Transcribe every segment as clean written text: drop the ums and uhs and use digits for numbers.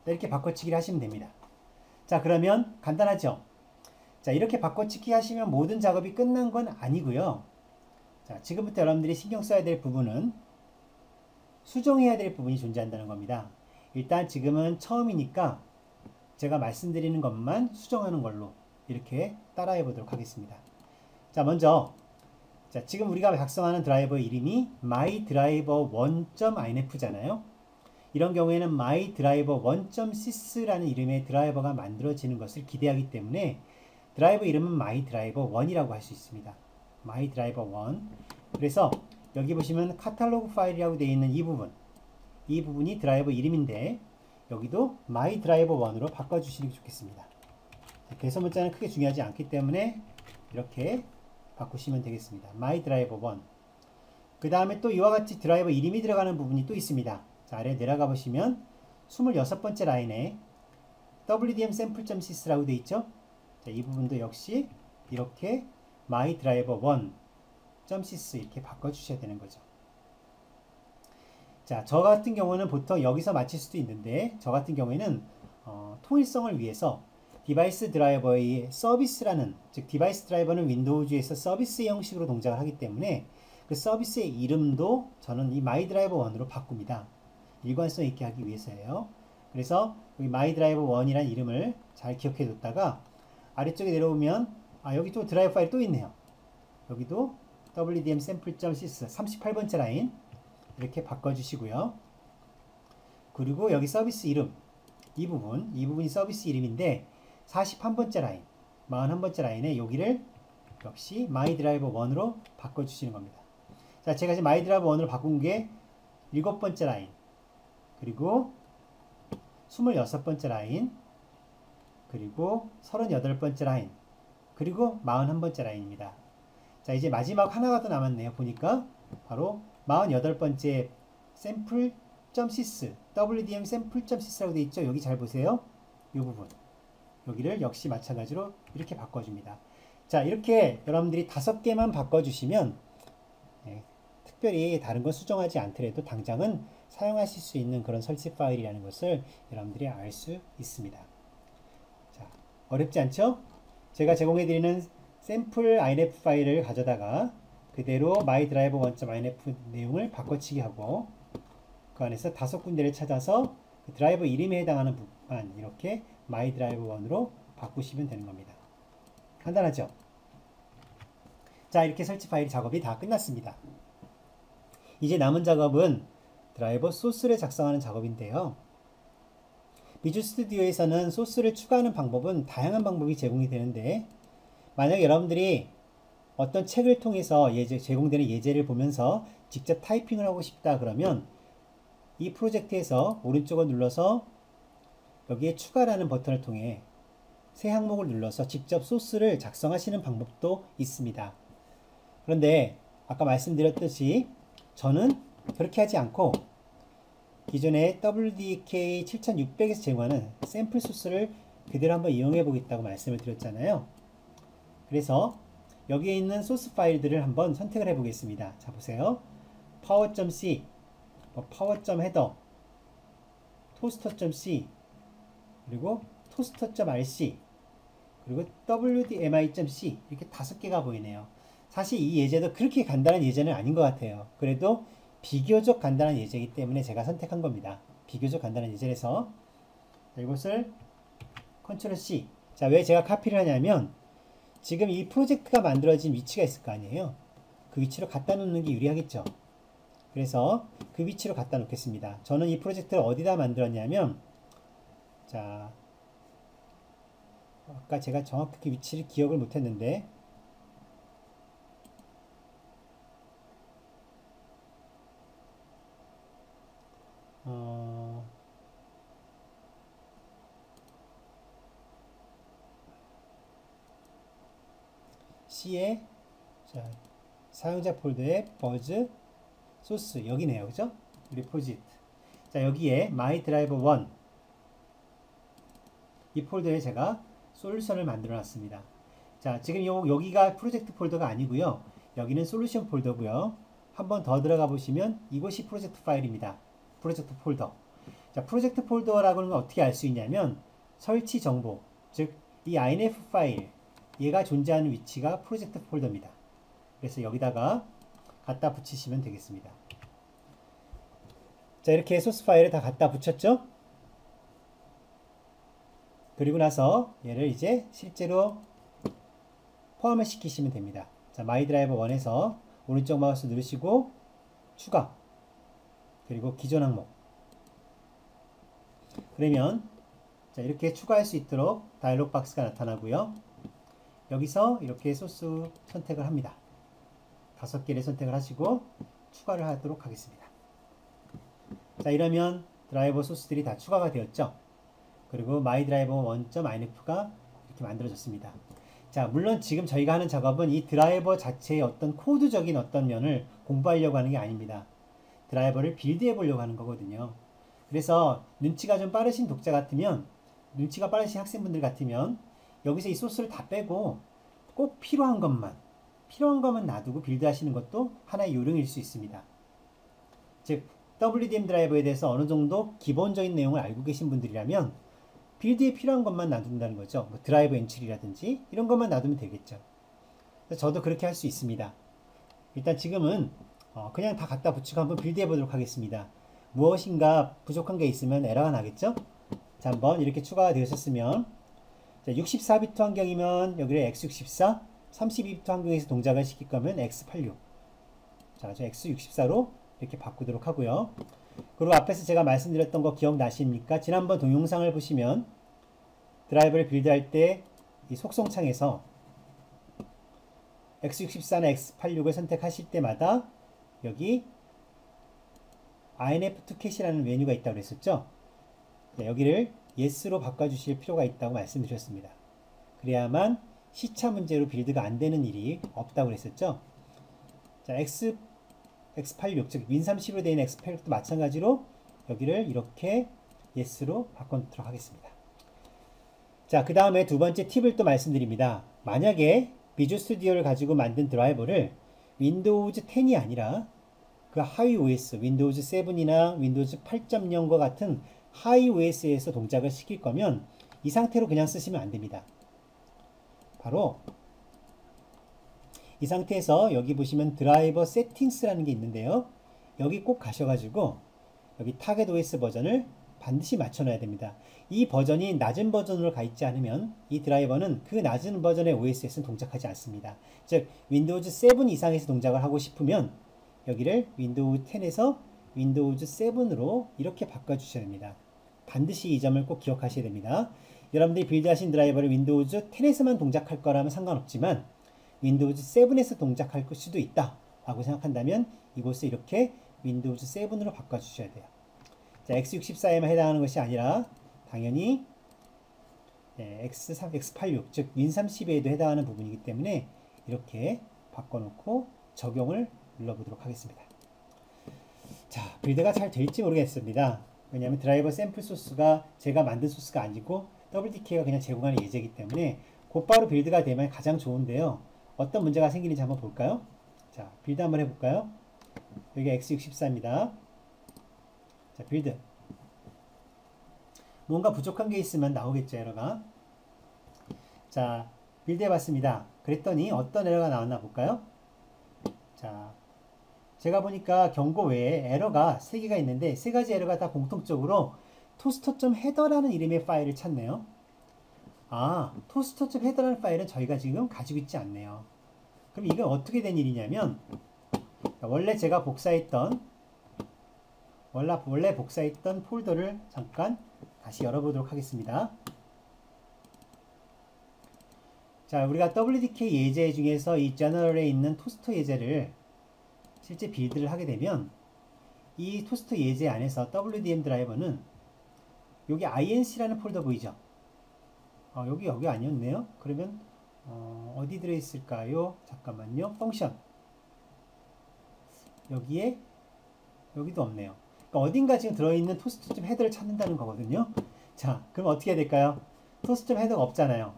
이렇게 바꿔치기를 하시면 됩니다. 자, 그러면 간단하죠? 자, 이렇게 바꿔치기 하시면 모든 작업이 끝난 건 아니고요. 자, 지금부터 여러분들이 신경 써야 될 부분은 수정해야 될 부분이 존재한다는 겁니다. 일단 지금은 처음이니까 제가 말씀드리는 것만 수정하는 걸로 이렇게 따라해 보도록 하겠습니다. 자, 먼저 자, 지금 우리가 작성하는 드라이버 이름이 mydriver1.inf잖아요. 이런 경우에는 mydriver1.sys라는 이름의 드라이버가 만들어지는 것을 기대하기 때문에 드라이버 이름은 mydriver1이라고 할 수 있습니다. mydriver1. 그래서 여기 보시면 카탈로그 파일이라고 되어 있는 이 부분이 드라이버 이름인데 여기도 mydriver1으로 바꿔주시는 게 좋겠습니다. 배서 문자는 크게 중요하지 않기 때문에 이렇게 바꾸시면 되겠습니다. mydriver1. 그 다음에 또 이와 같이 드라이버 이름이 들어가는 부분이 또 있습니다. 자, 아래 내려가 보시면 26번째 라인에 wdm sample.sys라고 되어 있죠. 자, 이 부분도 역시 이렇게 mydriver1.sys 이렇게 바꿔주셔야 되는 거죠. 자, 저 같은 경우는 보통 여기서 마칠 수도 있는데 저 같은 경우에는 통일성을 위해서 디바이스 드라이버의 서비스라는, 즉 디바이스 드라이버는 윈도우즈에서 서비스 형식으로 동작을 하기 때문에 그 서비스의 이름도 저는 이 mydriver1으로 바꿉니다. 일관성 있게 하기 위해서예요. 그래서 여기 mydriver1이라는 이름을 잘 기억해 뒀다가 아래쪽에 내려오면 여기 또 드라이버 파일 또 있네요. 여기도 wdm sample.sys 38번째 라인 이렇게 바꿔주시고요. 그리고 여기 서비스 이름 이 부분이 서비스 이름인데 41번째 라인 41번째 라인에 여기를 역시 mydriver1으로 바꿔주시는 겁니다. 자, 제가 지금 mydriver1으로 바꾼 게 7번째 라인 그리고 26번째 라인 그리고 38번째 라인 그리고 41번째 라인입니다. 자, 이제 마지막 하나가 더 남았네요. 보니까 바로 48번째 sample.sys wdm sample.sys라고 되어 있죠. 여기 잘 보세요. 이 부분 여기를 역시 마찬가지로 이렇게 바꿔줍니다. 자, 이렇게 여러분들이 5개만 바꿔주시면 특별히 다른 거 수정하지 않더라도 당장은 사용하실 수 있는 그런 설치 파일이라는 것을 여러분들이 알 수 있습니다. 자, 어렵지 않죠? 제가 제공해드리는 샘플 inf 파일을 가져다가 그대로 mydriver1.inf 내용을 바꿔치기 하고 그 안에서 5군데를 찾아서 그 드라이버 이름에 해당하는 부분만 이렇게 mydriver1으로 바꾸시면 되는 겁니다. 간단하죠? 자, 이렇게 설치 파일 작업이 다 끝났습니다. 이제 남은 작업은 드라이버 소스를 작성하는 작업인데요. 비주얼 스튜디오에서는 소스를 추가하는 방법은 다양한 방법이 제공이 되는데 만약 여러분들이 어떤 책을 통해서 제공되는 예제를 보면서 직접 타이핑을 하고 싶다 그러면 이 프로젝트에서 오른쪽을 눌러서 여기에 추가라는 버튼을 통해 새 항목을 눌러서 직접 소스를 작성하시는 방법도 있습니다. 그런데 아까 말씀드렸듯이 저는 그렇게 하지 않고 기존에 WDK 7600에서 제공하는 샘플 소스를 그대로 한번 이용해 보겠다고 말씀을 드렸잖아요. 그래서 여기에 있는 소스 파일들을 한번 선택을 해 보겠습니다. 자, 보세요. power.c, power.header, toaster.c, 그리고 toaster.rc, 그리고 wdmi.c 이렇게 5개가 보이네요. 사실 이 예제도 그렇게 간단한 예제는 아닌 것 같아요. 그래도 비교적 간단한 예제이기 때문에 제가 선택한 겁니다. 비교적 간단한 예제라서 이것을 Ctrl C. 자, 왜 제가 카피를 하냐면 지금 이 프로젝트가 만들어진 위치가 있을 거 아니에요. 그 위치로 갖다 놓는 게 유리하겠죠. 그래서 그 위치로 갖다 놓겠습니다. 저는 이 프로젝트를 어디다 만들었냐면 자, 아까 제가 정확하게 위치를 기억을 못했는데 C에 자, 사용자 폴더에 버즈 소스 여기네요. 그죠? 리포지트. 자, 여기에 mydriver1 이 폴더에 제가 솔루션을 만들어 놨습니다. 자, 지금 여기가 프로젝트 폴더가 아니고요. 여기는 솔루션 폴더고요. 한번 더 들어가 보시면 이곳이 프로젝트 파일입니다. 프로젝트 폴더. 자, 프로젝트 폴더라고는 어떻게 알 수 있냐면 설치 정보, 즉 이 inf 파일 얘가 존재하는 위치가 프로젝트 폴더입니다. 그래서 여기다가 갖다 붙이시면 되겠습니다. 자, 이렇게 소스 파일을 다 갖다 붙였죠? 그리고 나서 얘를 이제 실제로 포함을 시키시면 됩니다. 자, 마이 드라이버 1에서 오른쪽 마우스 누르시고 추가, 그리고 기존 항목. 그러면 자, 이렇게 추가할 수 있도록 다이alog 박스가 나타나고요. 여기서 이렇게 소스 선택을 합니다. 5개를 선택을 하시고 추가를 하도록 하겠습니다. 자, 이러면 드라이버 소스들이 다 추가가 되었죠. 그리고 my driver 1.inf가 이렇게 만들어졌습니다. 자, 물론 지금 저희가 하는 작업은 이 드라이버 자체의 어떤 코드적인 어떤 면을 공부하려고 하는 게 아닙니다. 드라이버를 빌드해 보려고 하는 거거든요. 그래서 눈치가 좀 빠르신 독자 같으면, 눈치가 빠르신 학생분들 같으면 여기서 이 소스를 다 빼고 꼭 필요한 것만 놔두고 빌드 하시는 것도 하나의 요령일 수 있습니다. 즉 WDM 드라이버에 대해서 어느 정도 기본적인 내용을 알고 계신 분들이라면 빌드에 필요한 것만 놔둔다는 거죠. 뭐 드라이버 엔트리라든지 이런 것만 놔두면 되겠죠. 저도 그렇게 할 수 있습니다. 일단 지금은 그냥 다 갖다 붙이고 한번 빌드해 보도록 하겠습니다. 무엇인가 부족한 게 있으면 에러가 나겠죠. 자, 한번 이렇게 추가가 되었으면, 자, 64비트 환경이면 여기를 x64, 32비트 환경에서 동작을 시킬 거면 x86. 자, 저 x64로 이렇게 바꾸도록 하고요. 그리고 앞에서 제가 말씀드렸던 거 기억나십니까? 지난번 동영상을 보시면 드라이버를 빌드할 때 이 속성창에서 x64나 x86을 선택하실 때마다 여기 inf2 캐시라는 메뉴가 있다고 그랬었죠. 자, 여기를 yes로 바꿔주실 필요가 있다고 말씀드렸습니다. 그래야만 시차 문제로 빌드가 안 되는 일이 없다고 그랬었죠. 자, x86, 즉 win30으로 되어 있는 x86도 마찬가지로 여기를 이렇게 yes로 바꿔놓도록 하겠습니다. 자, 그 다음에 두 번째 팁을 또 말씀드립니다. 만약에 비주얼 스튜디오를 가지고 만든 드라이버를 윈도우즈 10이 아니라 그 하위 OS, 윈도우즈 7이나 윈도우즈 8.0과 같은 하위 OS에서 동작을 시킬 거면 이 상태로 그냥 쓰시면 안 됩니다. 바로 이 상태에서 여기 보시면 드라이버 세팅스라는 게 있는데요. 여기 꼭 가셔가지고 여기 타겟 OS 버전을 반드시 맞춰놔야 됩니다. 이 버전이 낮은 버전으로 가 있지 않으면 이 드라이버는 그 낮은 버전의 OS에서는 동작하지 않습니다. 즉 윈도우즈 7 이상에서 동작을 하고 싶으면 여기를 윈도우 10에서 윈도우즈 7으로 이렇게 바꿔주셔야 됩니다. 반드시 이 점을 꼭 기억하셔야 됩니다. 여러분들이 빌드하신 드라이버를 윈도우즈 10에서만 동작할 거라면 상관없지만 윈도우즈 7에서 동작할 수도 있다 라고 생각한다면 이곳을 이렇게 윈도우즈 7으로 바꿔주셔야 돼요. 자, x64에만 해당하는 것이 아니라 당연히 x86, 즉 win30에도 해당하는 부분이기 때문에 이렇게 바꿔놓고 적용을 눌러보도록 하겠습니다. 자, 빌드가 잘 될지 모르겠습니다. 왜냐하면 드라이버 샘플 소스가 제가 만든 소스가 아니고 WDK가 그냥 제공하는 예제이기 때문에 곧바로 빌드가 되면 가장 좋은데요. 어떤 문제가 생기는지 한번 볼까요? 자, 빌드 한번 해볼까요? 여기 x64입니다. 자, 빌드. 뭔가 부족한 게 있으면 나오겠죠, 에러가. 자, 빌드 해봤습니다. 그랬더니 어떤 에러가 나왔나 볼까요? 자, 제가 보니까 경고 외에 에러가 3개가 있는데 3가지 에러가 다 공통적으로 toaster.header라는 이름의 파일을 찾네요. 아, toaster.header라는 파일은 저희가 지금 가지고 있지 않네요. 그럼 이건 어떻게 된 일이냐면 원래 제가 복사했던 폴더를 잠깐 다시 열어보도록 하겠습니다. 자, 우리가 WDK 예제 중에서 이 제너럴에 있는 토스터 예제를 실제 빌드를 하게 되면 이 토스터 예제 안에서 WDM 드라이버는 여기 inc라는 폴더 보이죠? 여기 아니었네요. 그러면 어디 들어있을까요? 잠깐만요. 펑션. 여기도 없네요. 그러니까 어딘가 지금 들어있는 토스트.헤더를 헤더를 찾는다는 거거든요. 자, 그럼 어떻게 해야 될까요? 토스트.헤더가 헤더가 없잖아요.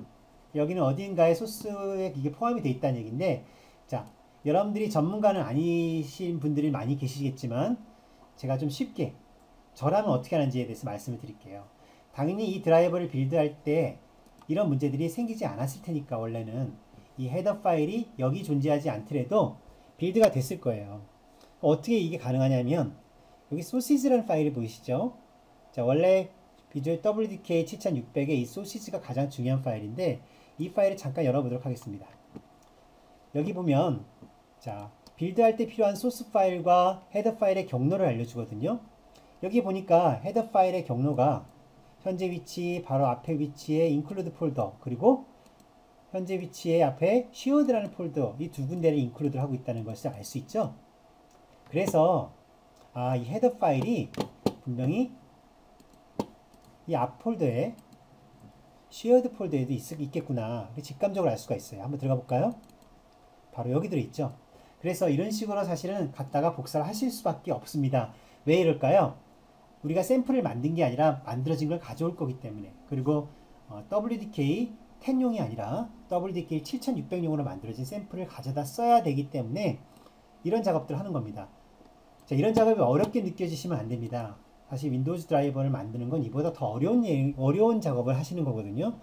여기는 어딘가에 소스에 이게 포함이 되어 있다는 얘기인데, 자, 여러분들이 전문가는 아니신 분들이 많이 계시겠지만 제가 좀 쉽게 저라면 어떻게 하는지에 대해서 말씀을 드릴게요. 당연히 이 드라이버를 빌드할 때 이런 문제들이 생기지 않았을 테니까 원래는 이 헤더 파일이 여기 존재하지 않더라도 빌드가 됐을 거예요. 어떻게 이게 가능하냐면 여기 소시지라는 파일이 보이시죠? 자, 원래 비주얼 WDK 7600의 이 소시지가 가장 중요한 파일인데 이 파일을 잠깐 열어보도록 하겠습니다. 여기 보면 자, 빌드할 때 필요한 소스 파일과 헤더 파일의 경로를 알려주거든요. 여기 보니까 헤더 파일의 경로가 현재 위치 바로 앞에 위치에 include 폴더 그리고 현재 위치에 앞에 shared라는 폴더 이 두 군데를 include 하고 있다는 것을 알 수 있죠. 그래서 이 헤더 파일이 분명히 이 앞 폴더에 shared 폴더에도 있겠구나 직감적으로 알 수가 있어요. 한번 들어가 볼까요? 바로 여기 들어있죠. 그래서 이런 식으로 사실은 갖다가 복사를 하실 수밖에 없습니다. 왜 이럴까요? 우리가 샘플을 만든 게 아니라 만들어진 걸 가져올 거기 때문에 그리고 WDK 10용이 아니라 WDK 7600용으로 만들어진 샘플을 가져다 써야 되기 때문에 이런 작업들을 하는 겁니다. 자, 이런 작업이 어렵게 느껴지시면 안 됩니다. 사실 윈도우즈 드라이버를 만드는 건 이보다 더 어려운 작업을 하시는 거거든요.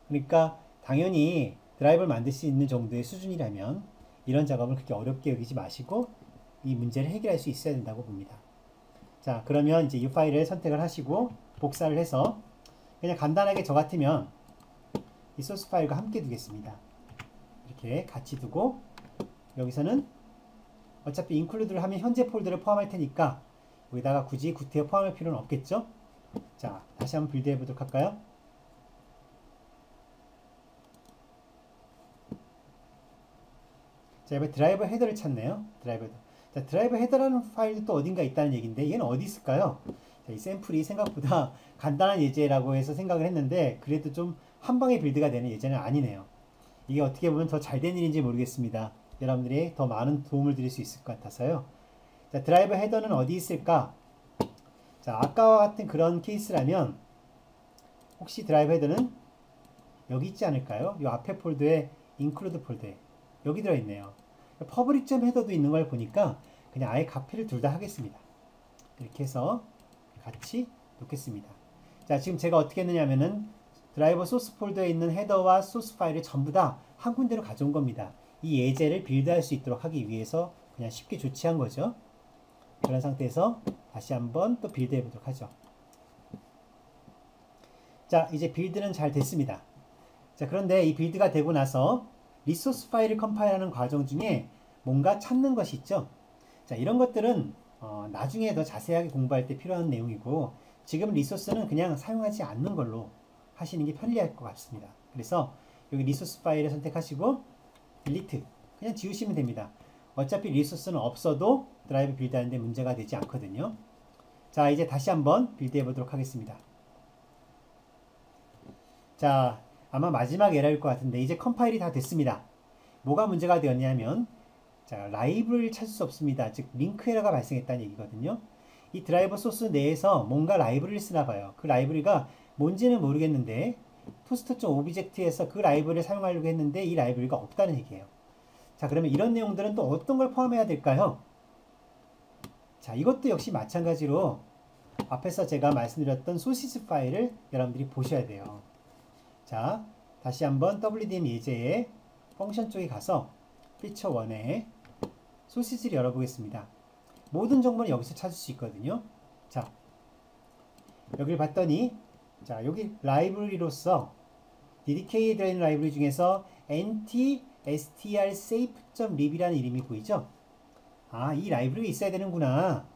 그러니까 당연히 드라이버를 만들 수 있는 정도의 수준이라면 이런 작업을 그렇게 어렵게 여기지 마시고 이 문제를 해결할 수 있어야 된다고 봅니다. 자, 그러면 이제 이 파일을 선택을 하시고 복사를 해서 그냥 간단하게 저 같으면 이 소스 파일과 함께 두겠습니다. 이렇게 같이 두고 여기서는 어차피 include를 하면 현재 폴더를 포함할 테니까 여기다가 굳이 구태여 포함할 필요는 없겠죠? 자, 다시 한번 빌드 해보도록 할까요? 자, 이번에 드라이버 헤더를 찾네요. 드라이버 헤더. 자, 드라이버 헤더라는 파일도 또 어딘가 있다는 얘기인데 얘는 어디 있을까요? 자, 이 샘플이 생각보다 간단한 예제라고 해서 생각을 했는데 그래도 좀 한방에 빌드가 되는 예제는 아니네요. 이게 어떻게 보면 더 잘 된 일인지 모르겠습니다. 여러분들이 더 많은 도움을 드릴 수 있을 것 같아서요. 자, 드라이버 헤더는 어디 있을까? 자, 아까와 같은 그런 케이스라면 혹시 드라이버 헤더는 여기 있지 않을까요? 이 앞에 폴더에 include 폴더에 여기 들어있네요. 퍼블릭.점 헤더도 있는 걸 보니까 그냥 아예 카피를 둘 다 하겠습니다. 이렇게 해서 같이 놓겠습니다. 자, 지금 제가 어떻게 했느냐면은 드라이버 소스 폴더에 있는 헤더와 소스 파일을 전부 다 한 군데로 가져온 겁니다. 이 예제를 빌드할 수 있도록 하기 위해서 그냥 쉽게 조치한 거죠. 그런 상태에서 다시 한번 또 빌드 해보도록 하죠. 자, 이제 빌드는 잘 됐습니다. 자, 그런데 이 빌드가 되고 나서 리소스 파일을 컴파일하는 과정 중에 뭔가 찾는 것이 있죠. 자, 이런 것들은 나중에 더 자세하게 공부할 때 필요한 내용이고 지금 리소스는 그냥 사용하지 않는 걸로 하시는 게 편리할 것 같습니다. 그래서 여기 리소스 파일을 선택하시고 딜리트 그냥 지우시면 됩니다. 어차피 리소스는 없어도 드라이브 빌드하는데 문제가 되지 않거든요. 자, 이제 다시 한번 빌드 해보도록 하겠습니다. 자, 아마 마지막 에러일 것 같은데 이제 컴파일이 다 됐습니다. 뭐가 문제가 되었냐면 자, 라이브러리를 찾을 수 없습니다. 즉 링크 에러가 발생했다는 얘기거든요. 이 드라이버 소스 내에서 뭔가 라이브러리를 쓰나 봐요. 그 라이브러리가 뭔지는 모르겠는데 toast.object에서 그 라이브러리를 사용하려고 했는데 이 라이브러리가 없다는 얘기예요. 자, 그러면 이런 내용들은 또 어떤 걸 포함해야 될까요? 자, 이것도 역시 마찬가지로 앞에서 제가 말씀드렸던 소시지 파일을 여러분들이 보셔야 돼요. 자, 다시 한번 WDM 예제의 펑션 쪽에 가서 피처 1에 소시지를 열어보겠습니다. 모든 정보는 여기서 찾을 수 있거든요. 자, 여기를 봤더니 자, 여기 라이브러리로서 DDK에 들어있는 라이브러리 중에서 NT-strsafe.lib이라는 이름이 보이죠? 아, 이 라이브러리가 있어야 되는구나.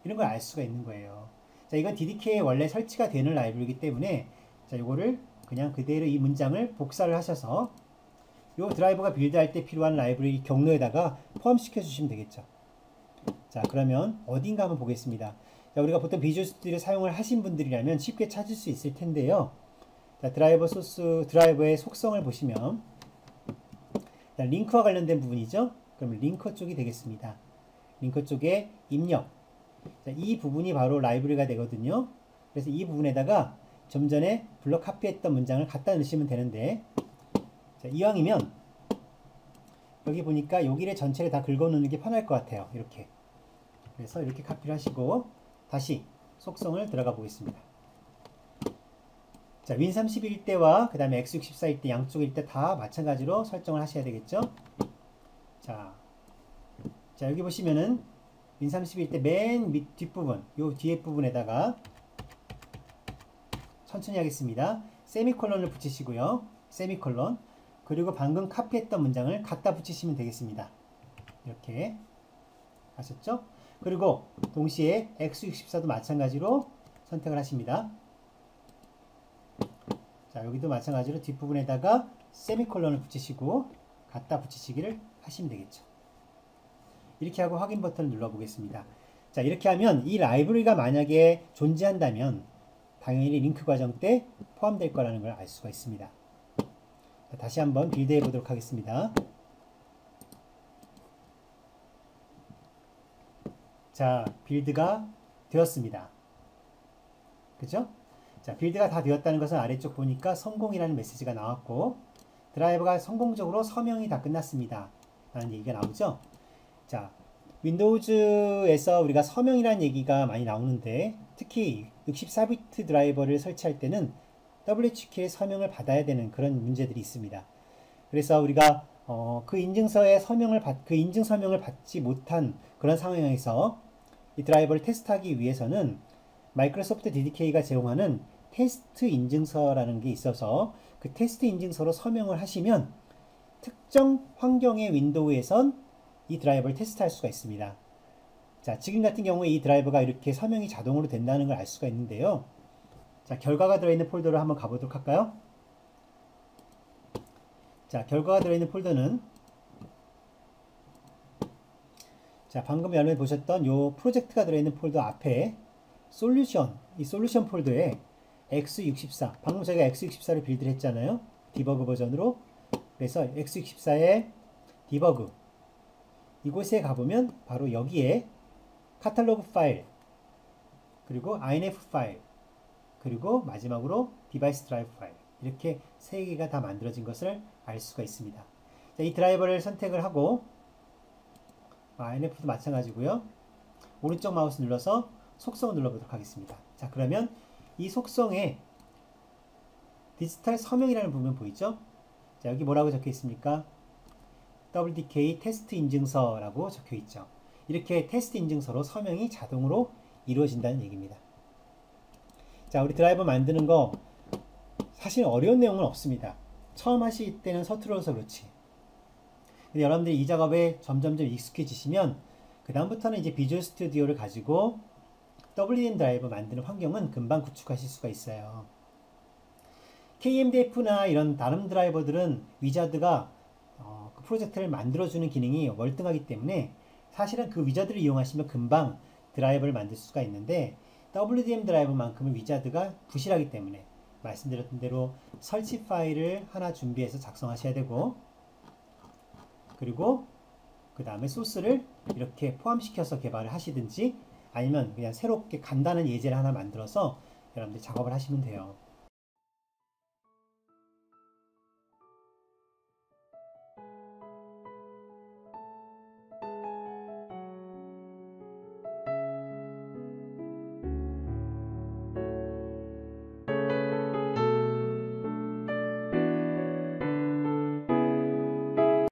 이런 걸 알 수가 있는 거예요. 자, 이건 DDK에 원래 설치가 되는 라이브러리이기 때문에 자, 요거를 그냥 그대로 이 문장을 복사를 하셔서 요 드라이버가 빌드할 때 필요한 라이브러리 경로에다가 포함시켜 주시면 되겠죠. 자, 그러면 어딘가 한번 보겠습니다. 자, 우리가 보통 비주얼 스튜디오를 사용을 하신 분들이라면 쉽게 찾을 수 있을 텐데요. 자, 드라이버 소스, 드라이버의 속성을 보시면 자, 링크와 관련된 부분이죠. 그럼 링커 쪽이 되겠습니다. 링커 쪽에 입력. 자, 이 부분이 바로 라이브러리가 되거든요. 그래서 이 부분에다가 좀 전에 블럭 카피했던 문장을 갖다 넣으시면 되는데 자, 이왕이면 여기 보니까 여기를 전체를 다 긁어 놓는 게 편할 것 같아요. 이렇게. 그래서 이렇게 카피를 하시고 다시 속성을 들어가 보겠습니다. 자, 윈31일 때와 그 다음에 x64일 때 양쪽일 때 다 마찬가지로 설정을 하셔야 되겠죠. 자, 여기 보시면은 윈31일 때 맨 밑 뒷부분, 요 뒤에 부분에다가 천천히 하겠습니다. 세미콜론을 붙이시고요. 세미콜론. 그리고 방금 카피했던 문장을 갖다 붙이시면 되겠습니다. 이렇게 하셨죠? 그리고 동시에 x64도 마찬가지로 선택을 하십니다. 자, 여기도 마찬가지로 뒷부분에다가 세미콜론을 붙이시고 갖다 붙이시기를 하시면 되겠죠. 이렇게 하고 확인 버튼을 눌러 보겠습니다. 자, 이렇게 하면 이 라이브러리가 만약에 존재한다면 당연히 링크 과정 때 포함될 거라는 걸 알 수가 있습니다. 자, 다시 한번 빌드 해 보도록 하겠습니다. 자, 빌드가 되었습니다. 그죠? 자, 빌드가 다 되었다는 것은 아래쪽 보니까 성공이라는 메시지가 나왔고 드라이버가 성공적으로 서명이 다 끝났습니다 라는 얘기가 나오죠. 자, 윈도우즈에서 우리가 서명이라는 얘기가 많이 나오는데 특히 64비트 드라이버를 설치할 때는 WHK의 서명을 받아야 되는 그런 문제들이 있습니다. 그래서 우리가 그 인증서의 그 인증 서명을 받지 못한 그런 상황에서 이 드라이버를 테스트하기 위해서는 마이크로소프트 DDK가 제공하는 테스트 인증서라는 게 있어서 그 테스트 인증서로 서명을 하시면 특정 환경의 윈도우에선 이 드라이버를 테스트할 수가 있습니다. 자, 지금 같은 경우에 이 드라이버가 이렇게 서명이 자동으로 된다는 걸 알 수가 있는데요. 자, 결과가 들어있는 폴더를 한번 가보도록 할까요? 자, 결과가 들어있는 폴더는 자, 방금 여러분이 보셨던 요 프로젝트가 들어있는 폴더 앞에 솔루션, 이 솔루션 폴더에 x64, 방금 저희가 x64를 빌드를 했잖아요. 디버그 버전으로. 그래서 x64의 디버그 이곳에 가보면 바로 여기에 카탈로그 파일, 그리고 inf 파일, 그리고 마지막으로 디바이스 드라이브 파일, 이렇게 세 개가 다 만들어진 것을 알 수가 있습니다. 자, 이 드라이버를 선택을 하고 inf도 마찬가지고요. 오른쪽 마우스 눌러서 속성을 눌러보도록 하겠습니다. 자, 그러면 이 속성에 디지털 서명이라는 부분 보이죠? 자, 여기 뭐라고 적혀 있습니까? WDK 테스트 인증서라고 적혀 있죠. 이렇게 테스트 인증서로 서명이 자동으로 이루어진다는 얘기입니다. 자, 우리 드라이버 만드는 거 사실 어려운 내용은 없습니다. 처음 하실 때는 서툴러서 그렇지. 근데 여러분들이 이 작업에 점점점 익숙해지시면 그 다음부터는 이제 비주얼 스튜디오를 가지고 WDM 드라이버 만드는 환경은 금방 구축하실 수가 있어요. KMDF나 이런 다른 드라이버들은 위자드가 그 프로젝트를 만들어주는 기능이 월등하기 때문에 사실은 그 위자드를 이용하시면 금방 드라이버를 만들 수가 있는데 WDM 드라이버만큼은 위자드가 부실하기 때문에 말씀드렸던 대로 설치 파일을 하나 준비해서 작성하셔야 되고 그리고 그 다음에 소스를 이렇게 포함시켜서 개발을 하시든지 아니면 그냥 새롭게 간단한 예제를 하나 만들어서 여러분들이 작업을 하시면 돼요.